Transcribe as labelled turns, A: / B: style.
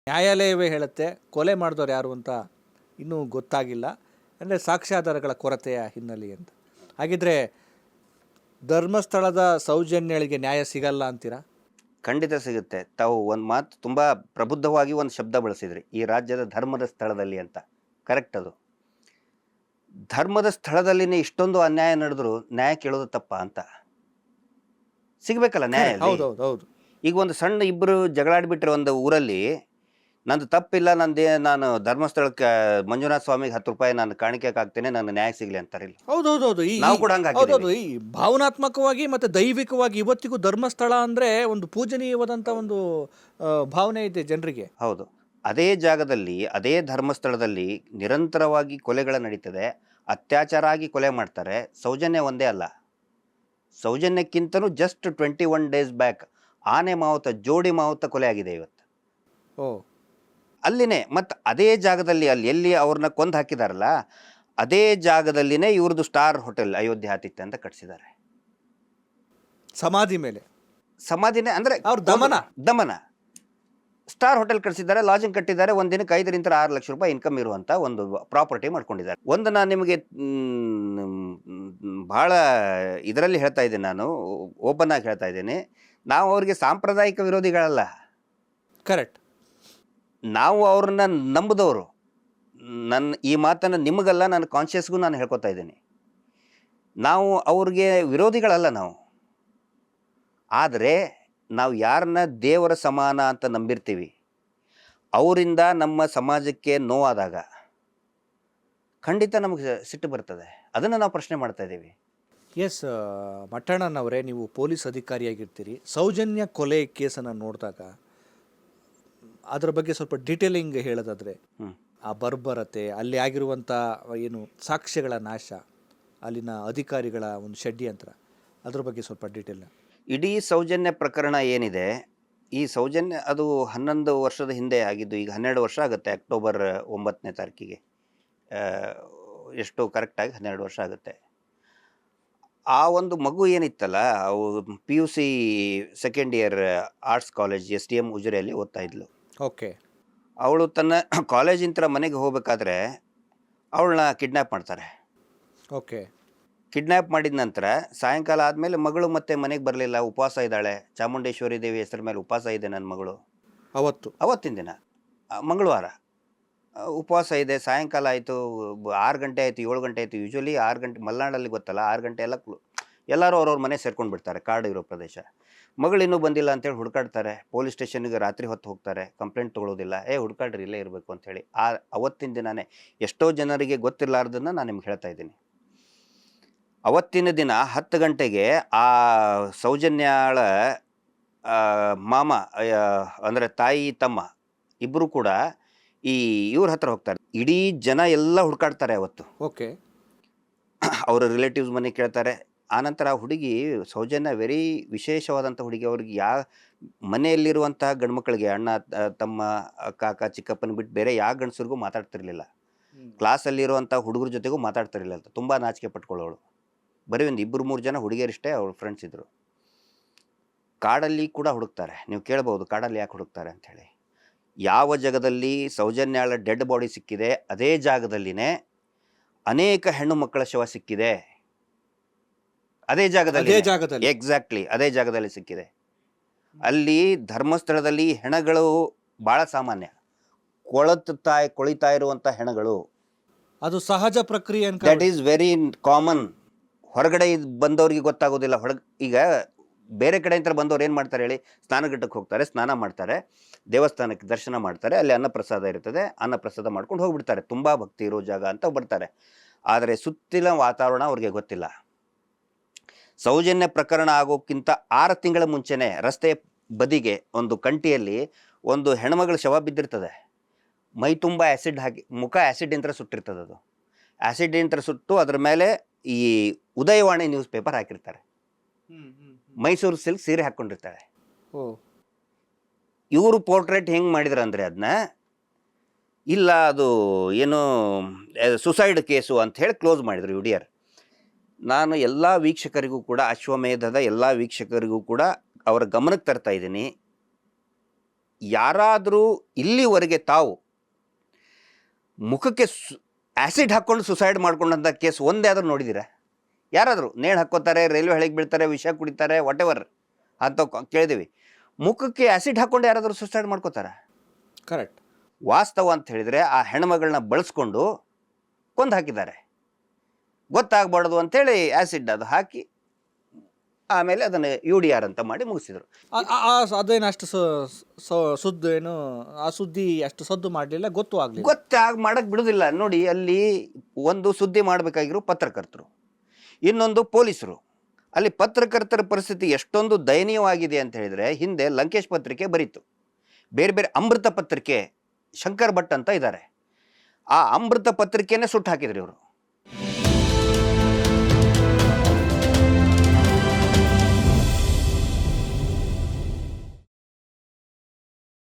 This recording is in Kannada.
A: ನ್ಯಾಯಾಲಯವೇ ಹೇಳುತ್ತೆ ಕೊಲೆ ಮಾಡಿದವರು ಯಾರು ಅಂತ ಇನ್ನೂ ಗೊತ್ತಾಗಿಲ್ಲ, ಅಂದರೆ ಸಾಕ್ಷ್ಯಾಧಾರಗಳ ಕೊರತೆಯ ಹಿನ್ನೆಲೆ ಅಂತ. ಹಾಗಿದ್ರೆ ಧರ್ಮಸ್ಥಳದ ಸೌಜನ್ಯಳಿಗೆ ನ್ಯಾಯ ಸಿಗಲ್ಲ ಅಂತೀರಾ?
B: ಖಂಡಿತ ಸಿಗುತ್ತೆ. ತಾವು ಒಂದು ಮಾತು ತುಂಬ ಪ್ರಬುದ್ಧವಾಗಿ ಒಂದು ಶಬ್ದ ಬಳಸಿದ್ರಿ, ಈ ರಾಜ್ಯದ ಧರ್ಮದ ಸ್ಥಳದಲ್ಲಿ ಅಂತ. ಕರೆಕ್ಟ್. ಅದು ಧರ್ಮದ ಸ್ಥಳದಲ್ಲಿನೇ ಇಷ್ಟೊಂದು ಅನ್ಯಾಯ ನಡೆದ್ರು ನ್ಯಾಯ ಕೇಳೋದು ತಪ್ಪ ಅಂತ ಸಿಗ್ಬೇಕಲ್ಲ ನ್ಯಾಯ.
A: ಹೌದು.
B: ಈಗ ಒಂದು ಸಣ್ಣ ಇಬ್ಬರು ಜಗಳಾಡ್ಬಿಟ್ರೆ ಒಂದು ಊರಲ್ಲಿ, ನಂದು ತಪ್ಪಿಲ್ಲ, ನಾನು ಧರ್ಮಸ್ಥಳಕ್ಕೆ ಮಂಜುನಾಥ ಸ್ವಾಮಿಗೆ 10 ರೂಪಾಯಿ ನಾನು ಕಾಣಿಕೆಗೆ ಹಾಕ್ತೇನೆ, ನನ್ನ ನ್ಯಾಯ ಸಿಗ್ಲಿ ಅಂತಾರಿಲ್ಲ.
A: ಹೌದೌದು.
B: ನಾವು ಕೂಡ ಹಂಗೆ
A: ಈ ಭಾವನಾತ್ಮಕವಾಗಿ ಮತ್ತೆ ದೈವಿಕವಾಗಿ ಇವತ್ತಿಗೂ ಧರ್ಮಸ್ಥಳ ಅಂದ್ರೆ ಒಂದು ಪೂಜನೀಯವಾದಂತ ಒಂದು ಭಾವನೆ ಇದೆ ಜನರಿಗೆ.
B: ಹೌದು. ಅದೇ ಜಾಗದಲ್ಲಿ, ಅದೇ ಧರ್ಮಸ್ಥಳದಲ್ಲಿ ನಿರಂತರವಾಗಿ ಕೊಲೆಗಳು ನಡೀತದೆ, ಅತ್ಯಾಚಾರ ಆಗಿ ಕೊಲೆ ಮಾಡ್ತಾರೆ. ಸೌಜನ್ಯ ಒಂದೇ ಅಲ್ಲ, ಸೌಜನ್ಯಕ್ಕಿಂತಲೂ ಜಸ್ಟ್ 21 ಡೇಸ್ ಬ್ಯಾಕ್ ಆನೆ ಮಾವುತ, ಜೋಡಿ ಮಾವುತ ಕೊಲೆ ಆಗಿದೆ ಇವತ್ತು. ಅಲ್ಲಿನೇ ಮತ್ತು ಅದೇ ಜಾಗದಲ್ಲಿ, ಅಲ್ಲಿ ಎಲ್ಲಿ ಅವ್ರನ್ನ ಕೊಂದು ಹಾಕಿದಾರಲ್ಲ ಅದೇ ಜಾಗದಲ್ಲಿನೇ ಇವ್ರದ್ದು ಸ್ಟಾರ್ ಹೋಟೆಲ್ ಅಯೋಧ್ಯೆ ಆತಿಥ್ಯ ಅಂತ ಕಟ್ಸಿದ್ದಾರೆ.
A: ಸಮಾಧಿ ಮೇಲೆ
B: ಸಮಾಧಿನೇ ಅಂದರೆ
A: ಅವ್ರ
B: ದಮನ ಸ್ಟಾರ್ ಹೋಟೆಲ್ ಕಟ್ಸಿದ್ದಾರೆ, ಲಾಜಿಂಗ್ ಕಟ್ಟಿದ್ದಾರೆ. ಒಂದು ದಿನಕ್ಕೆ 5 6 ಲಕ್ಷ ರೂಪಾಯಿ ಇನ್ಕಮ್ ಇರುವಂಥ ಒಂದು ಪ್ರಾಪರ್ಟಿ ಮಾಡ್ಕೊಂಡಿದ್ದಾರೆ. ಒಂದು ನಾನು ನಿಮಗೆ ಭಾಳ ಇದರಲ್ಲಿ ಹೇಳ್ತಾ ಇದ್ದೀನಿ, ನಾನು ಓಪನ್ ಆಗಿ ಹೇಳ್ತಾ ಇದ್ದೀನಿ, ನಾವು ಅವ್ರಿಗೆ ಸಾಂಪ್ರದಾಯಿಕ ವಿರೋಧಿಗಳಲ್ಲ.
A: ಕರೆಕ್ಟ್.
B: ನಾವು ಅವ್ರನ್ನ ನಂಬಿದವರು. ಈ ಮಾತನ್ನು ನಿಮಗಲ್ಲ, ನನ್ನ ಕಾನ್ಷಿಯಸ್ಗೂ ನಾನು ಹೇಳ್ಕೊತಾ ಇದ್ದೀನಿ. ನಾವು ಅವ್ರಿಗೆ ವಿರೋಧಿಗಳಲ್ಲ ನಾವು. ಆದರೆ ನಾವು ಯಾರನ್ನ ದೇವರ ಸಮಾನ ಅಂತ ನಂಬಿರ್ತೀವಿ, ಅವರಿಂದ ನಮ್ಮ ಸಮಾಜಕ್ಕೆ ನೋವಾದಾಗ ಖಂಡಿತ ನಮಗೆ ಸಿಟ್ಟು ಬರ್ತದೆ. ಅದನ್ನು ನಾವು ಪ್ರಶ್ನೆ ಮಾಡ್ತಾ ಇದ್ದೀವಿ.
A: ಎಸ್, ಮಟ್ಟಣ್ಣನವರೇ, ನೀವು ಪೊಲೀಸ್ ಅಧಿಕಾರಿಯಾಗಿರ್ತೀರಿ. ಸೌಜನ್ಯ ಕೊಲೆ ಕೇಸನ್ನು ನೋಡಿದಾಗ ಅದರ ಬಗ್ಗೆ ಸ್ವಲ್ಪ ಡೀಟೇಲಿಂಗ್ ಹೇಳೋದಾದರೆ, ಆ ಬರ್ಬರತೆ, ಅಲ್ಲಿ ಆಗಿರುವಂಥ ಏನು ಸಾಕ್ಷ್ಯಗಳ ನಾಶ, ಅಲ್ಲಿನ ಅಧಿಕಾರಿಗಳ ಒಂದು ಷಡ್ಯಂತ್ರ, ಅದ್ರ ಬಗ್ಗೆ ಸ್ವಲ್ಪ ಡೀಟೇಲ್.
B: ಇಡೀ ಸೌಜನ್ಯ ಪ್ರಕರಣ ಏನಿದೆ, ಈ ಸೌಜನ್ಯ ಅದು 11 ವರ್ಷದ ಹಿಂದೆ ಆಗಿದ್ದು. ಈಗ 12 ವರ್ಷ ಆಗುತ್ತೆ. ಅಕ್ಟೋಬರ್ 9ನೇ ತಾರೀಕಿಗೆ ಎಷ್ಟು ಕರೆಕ್ಟಾಗಿ 12 ವರ್ಷ ಆಗುತ್ತೆ. ಆ ಒಂದು ಮಗು ಏನಿತ್ತಲ್ಲ, ಅವು PUC second year arts college STM ಉಜಿರೆಯಲ್ಲಿ ಓದ್ತಾ ಇದ್ಲು.
A: ಓಕೆ.
B: ಅವಳು ತನ್ನ ಕಾಲೇಜಿಂದ ಮನೆಗೆ ಹೋಗಬೇಕಾದ್ರೆ ಅವಳನ್ನ ಕಿಡ್ನ್ಯಾಪ್ ಮಾಡ್ತಾರೆ.
A: ಓಕೆ.
B: ಕಿಡ್ನ್ಯಾಪ್ ಮಾಡಿದ ನಂತರ ಸಾಯಂಕಾಲ ಆದಮೇಲೆ ಮಗಳು ಮತ್ತೆ ಮನೆಗೆ ಬರಲಿಲ್ಲ, ಉಪವಾಸ ಇದ್ದಾಳೆ. ಚಾಮುಂಡೇಶ್ವರಿ ದೇವಿ ಹೆಸರ ಮೇಲೆ ಉಪವಾಸ ಇದೆ ನನ್ನ ಮಗಳು. ಅವತ್ತಿನ ದಿನ ಮಂಗಳವಾರ ಉಪವಾಸ ಇದೆ. ಸಾಯಂಕಾಲ ಆಯಿತು, 6 ಗಂಟೆ ಆಯಿತು, 7 ಗಂಟೆ ಆಯಿತು. ಯೂಶ್ವಲಿ 6 ಗಂಟೆ ಮಲೆನಾಡಲ್ಲಿ ಗೊತ್ತಲ್ಲ, 6 ಗಂಟೆ ಎಲ್ಲ ಎಲ್ಲರೂ ಅವ್ರವ್ರ ಮನೆ ಸೇರ್ಕೊಂಡು ಬಿಡ್ತಾರೆ, ಕಾಡು ಇರೋ ಪ್ರದೇಶ. ಮಗಳು ಇನ್ನೂ ಬಂದಿಲ್ಲ ಅಂತೇಳಿ ಹುಡುಕಾಡ್ತಾರೆ. ಪೊಲೀಸ್ ಸ್ಟೇಷನ್ಗೆ ರಾತ್ರಿ ಹೊತ್ತು ಹೋಗ್ತಾರೆ, ಕಂಪ್ಲೇಂಟ್ ತೊಗೊಳ್ಳೋದಿಲ್ಲ. ಹುಡುಕಾಡ್ರಿ, ಇಲ್ಲೇ ಇರಬೇಕು ಅಂಥೇಳಿ. ಅವತ್ತಿನ ದಿನವೇ ಎಷ್ಟೋ ಜನರಿಗೆ ಗೊತ್ತಿರಲಾರ್ದನ್ನು ನಾನು ನಿಮ್ಗೆ ಹೇಳ್ತಾ ಇದ್ದೀನಿ. ಅವತ್ತಿನ ದಿನ 10 ಗಂಟೆಗೆ ಆ ಸೌಜನ್ಯಾಳ ಮಾಮ, ಅಂದರೆ ತಾಯಿ ತಮ್ಮ ಇಬ್ಬರು ಕೂಡ ಇವ್ರ ಹತ್ರ ಹೋಗ್ತಾರೆ. ಇಡೀ ಜನ ಎಲ್ಲ ಹುಡುಕಾಡ್ತಾರೆ ಅವತ್ತು.
A: ಓಕೆ.
B: ಅವರ ರಿಲೇಟಿವ್ಸ್ ಮನೆ ಕೇಳ್ತಾರೆ. ಆನಂತರ ಆ ಹುಡುಗಿ ಸೌಜನ್ಯ ವೆರಿ ವಿಶೇಷವಾದಂಥ ಹುಡುಗಿ. ಅವ್ರಿಗೆ ಮನೆಯಲ್ಲಿರುವಂತಹ ಗಂಡ್ಮಕ್ಳಿಗೆ, ಅಣ್ಣ ತಮ್ಮ ಕಾಕ ಚಿಕ್ಕಪ್ಪನ ಬಿಟ್ಟು ಬೇರೆ ಯಾವ ಗಂಡಸರಿಗೂ ಮಾತಾಡ್ತಿರ್ಲಿಲ್ಲ. ಕ್ಲಾಸಲ್ಲಿರುವಂಥ ಹುಡುಗರ ಜೊತೆಗೂ ಮಾತಾಡ್ತಿರ್ಲಿಲ್ಲ ಅಂತ. ತುಂಬ ನಾಚಿಕೆ ಪಟ್ಕೊಳ್ಳೋಳು. ಬರೀ ಒಂದು 2-3 ಜನ ಹುಡುಗಿಯರಷ್ಟೇ ಅವ್ರ ಫ್ರೆಂಡ್ಸ್ ಇದ್ದರು. ಕಾಡಲ್ಲಿ ಕೂಡ ಹುಡುಕ್ತಾರೆ. ನೀವು ಕೇಳ್ಬೋದು, ಕಾಡಲ್ಲಿ ಯಾಕೆ ಹುಡುಕ್ತಾರೆ ಅಂಥೇಳಿ. ಯಾವ ಜಾಗದಲ್ಲಿ ಸೌಜನ್ಯಾಳ ಡೆಡ್ ಬಾಡಿ ಸಿಕ್ಕಿದೆ, ಅದೇ ಜಾಗದಲ್ಲಿನೇ ಅನೇಕ ಹೆಣ್ಣು ಮಕ್ಕಳ ಶವ ಸಿಕ್ಕಿದೆ. ಅದೇ ಜಾಗದಲ್ಲಿ ಎಕ್ಸಾಕ್ಟ್ಲಿ ಅದೇ ಜಾಗದಲ್ಲಿ ಸಿಕ್ಕಿದೆ. ಅಲ್ಲಿ ಧರ್ಮಸ್ಥಳದಲ್ಲಿ ಹೆಣಗಳು ಭಾಳ ಸಾಮಾನ್ಯ. ಕೊಳಿತಾ ಇರುವಂಥ ಹೆಣಗಳು, ಅದು
A: ಸಹಜ ಪ್ರಕ್ರಿಯೆ.
B: That is very common. ಹೊರಗಡೆ ಬಂದವ್ರಿಗೆ ಗೊತ್ತಾಗೋದಿಲ್ಲ. ಈಗ ಬೇರೆ ಕಡೆಯಿಂದ ಬಂದವ್ರು ಏನು ಮಾಡ್ತಾರೆ ಹೇಳಿ, ಸ್ನಾನಘಟ್ಟಕ್ಕೆ ಹೋಗ್ತಾರೆ, ಸ್ನಾನ ಮಾಡ್ತಾರೆ, ದೇವಸ್ಥಾನಕ್ಕೆ ದರ್ಶನ ಮಾಡ್ತಾರೆ, ಅಲ್ಲಿ ಅನ್ನಪ್ರಸಾದ ಇರ್ತದೆ, ಅನ್ನಪ್ರಸಾದ ಮಾಡ್ಕೊಂಡು ಹೋಗ್ಬಿಡ್ತಾರೆ. ತುಂಬ ಭಕ್ತಿ ಇರೋ ಜಾಗ ಅಂತ ಬರ್ತಾರೆ. ಆದರೆ ಸುತ್ತಿನ ವಾತಾವರಣ ಅವ್ರಿಗೆ ಗೊತ್ತಿಲ್ಲ. ಸೌಜನ್ಯ ಪ್ರಕರಣ ಆಗೋಕ್ಕಿಂತ 6 ತಿಂಗಳ ಮುಂಚೆನೇ ರಸ್ತೆ ಬದಿಗೆ ಒಂದು ಕಂಟಿಯಲ್ಲಿ ಒಂದು ಹೆಣ್ಮಗಳ ಶವ ಬಿದ್ದಿರ್ತದೆ. ಮೈ ತುಂಬ ಆ್ಯಸಿಡ್ ಹಾಕಿ, ಮುಖ ಆ್ಯಸಿಡ್ ಸುಟ್ಟಿರ್ತದೆ. ಅದು ಆ್ಯಸಿಡ್ ಸುಟ್ಟು ಅದ್ರ ಮೇಲೆ ಈ ಉದಯವಾಣಿ ನ್ಯೂಸ್ ಪೇಪರ್ ಹಾಕಿರ್ತಾರೆ. ಮೈಸೂರು ಸಿಲ್ಕ್ ಸೀರೆ ಹಾಕ್ಕೊಂಡಿರ್ತಾರೆ. ಇವರು ಪೋರ್ಟ್ರೇಟ್ ಹೆಂಗೆ ಮಾಡಿದ್ರು ಅಂದರೆ, ಅದನ್ನ ಇಲ್ಲ ಅದು ಏನು ಸುಸೈಡ್ ಕೇಸು ಅಂತ ಹೇಳಿ ಕ್ಲೋಸ್ ಮಾಡಿದರು UDR. ನಾನು ಎಲ್ಲ ವೀಕ್ಷಕರಿಗೂ ಕೂಡ, ಅಶ್ವಮೇಧದ ಎಲ್ಲ ವೀಕ್ಷಕರಿಗೂ ಕೂಡ ಅವರ ಗಮನಕ್ಕೆ ತರ್ತಾ ಇದ್ದೀನಿ, ಯಾರಾದರೂ ಇಲ್ಲಿವರೆಗೆ ತಾವು ಮುಖಕ್ಕೆ ಆ್ಯಸಿಡ್ ಹಾಕ್ಕೊಂಡು ಸುಸೈಡ್ ಮಾಡ್ಕೊಂಡಂಥ ಕೇಸ್ ಒಂದೇ ಆದರೂ ನೋಡಿದ್ದೀರಾ? ಯಾರಾದರೂ ನೇಣು ಹಾಕ್ಕೋತಾರೆ, ರೈಲ್ವೆ ಹಳಿಗೆ ಬೀಳ್ತಾರೆ, ವಿಷ ಕುಡಿತಾರೆ, ವಾಟ್ ಎವರ್ ಅಂತ ಕೇಳಿದೀವಿ. ಮುಖಕ್ಕೆ ಆ್ಯಸಿಡ್ ಹಾಕ್ಕೊಂಡು ಯಾರಾದರೂ ಸುಸೈಡ್ ಮಾಡ್ಕೋತಾರೆ?
A: ಕರೆಕ್ಟ್.
B: ವಾಸ್ತವ ಅಂತ ಹೇಳಿದರೆ ಆ ಹೆಣ್ಮಗಳನ್ನ ಬಳಸ್ಕೊಂಡು ಕೊಂದು ಹಾಕಿದ್ದಾರೆ. ಗೊತ್ತಾಗಬಾರ್ದು ಅಂಥೇಳಿ ಆ್ಯಸಿಡ್ ಅದು ಹಾಕಿ ಆಮೇಲೆ ಅದನ್ನು UDR ಅಂತ ಮಾಡಿ ಮುಗಿಸಿದರು.
A: ಅದೇನು ಅಷ್ಟು ಸುದ್ದಿ ಏನು ಆ ಸುದ್ದಿ ಅಷ್ಟು ಸದ್ದು ಮಾಡಲಿಲ್ಲ, ಆಗಲಿಲ್ಲ.
B: ಮಾಡಕ್ಕೆ ಬಿಡೋದಿಲ್ಲ ನೋಡಿ. ಅಲ್ಲಿ ಒಂದು ಸುದ್ದಿ ಮಾಡಬೇಕಾಗಿರೋ ಪತ್ರಕರ್ತರು, ಇನ್ನೊಂದು ಪೊಲೀಸರು. ಅಲ್ಲಿ ಪತ್ರಕರ್ತರ ಪರಿಸ್ಥಿತಿ ಎಷ್ಟೊಂದು ದಯನೀಯವಾಗಿದೆ ಅಂತ ಹೇಳಿದರೆ, ಹಿಂದೆ ಲಂಕೇಶ್ ಪತ್ರಿಕೆ ಬರೀತು, ಬೇರೆ ಬೇರೆ ಅಮೃತ ಪತ್ರಿಕೆ, ಶಂಕರ್ ಭಟ್ ಅಂತ ಇದ್ದಾರೆ, ಆ ಅಮೃತ ಪತ್ರಿಕೆನೇ ಸುಟ್ಟು ಹಾಕಿದ್ರು ಇವರು.